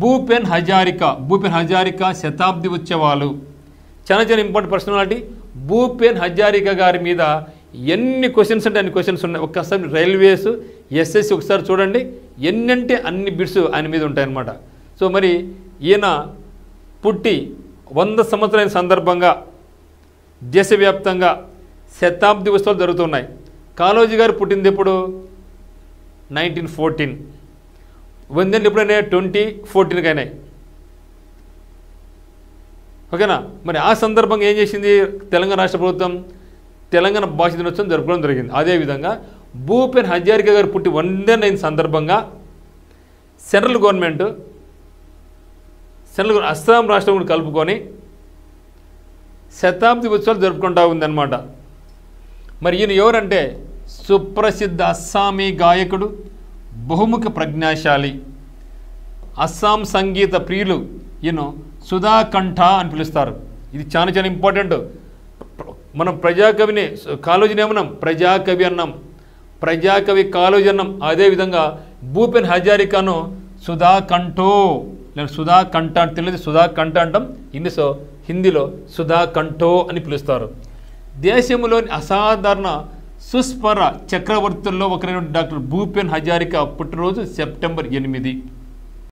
భూపెన్ హజారికా శతాబ్ది ఉత్సవాలు. చాలా చాలా ఇంపార్టెంట్ పర్సనాలిటీ. భూపెన్ హజారికా గారి మీద ఎన్ని క్వశ్చన్స్ అంటే అన్ని క్వశ్చన్స్ ఉన్నాయి. ఒక్కసారి రైల్వేస్ ఎస్ఎస్సి ఒకసారి చూడండి, ఎన్నంటే అన్ని బిట్స్ ఆయన మీద ఉంటాయన్నమాట. సో మరి ఈయన పుట్టి 100 సంవత్సరాల సందర్భంగా దేశవ్యాప్తంగా శతాబ్ది ఉత్సవాలు జరుగుతున్నాయి. కాళోజీ గారు పుట్టింది ఎప్పుడు? 1914. 100 ఎప్పుడైనా 2014కి అయినాయి. ఓకేనా. మరి ఆ సందర్భంగా ఏం చేసింది తెలంగాణ రాష్ట్ర ప్రభుత్వం? తెలంగాణ భాష దినోత్సవం జరుపుకోవడం జరిగింది. అదేవిధంగా భూపెన్ హజారికా గారు పుట్టి 100 అయిన సందర్భంగా సెంట్రల్ గవర్నమెంట్ అస్సాం రాష్ట్రం కూడా కలుపుకొని శతాబ్ది ఉత్సవాలు జరుపుకుంటూ ఉందన్నమాట. మరి ఈయన ఎవరంటే సుప్రసిద్ధ అస్సామీ గాయకుడు, బహుముఖ ప్రజ్ఞాశాలి, అస్సాం సంగీత ప్రియులు. ఈయన సుధాకంఠ అని పిలుస్తారు. ఇది చాలా చాలా ఇంపార్టెంట్. మనం ప్రజాకవిని కాళోజీని ఏమన్నాం? ప్రజాకవి అన్నాం. ప్రజాకవి కాళోజీ అన్నాం. అదేవిధంగా భూపెన్ హజారికాను సుధాకంఠో లేదా సుధాకంఠ అని తెలియదు, సుధాకంఠ అంటాం. హిందీలో సుధాకంఠో అని పిలుస్తారు. దేశంలోని అసాధారణ సుస్వర చక్రవర్తుల్లో ఒకరైన డాక్టర్ భూపెన్ హజారికా పుట్టినరోజు సెప్టెంబర్ 8.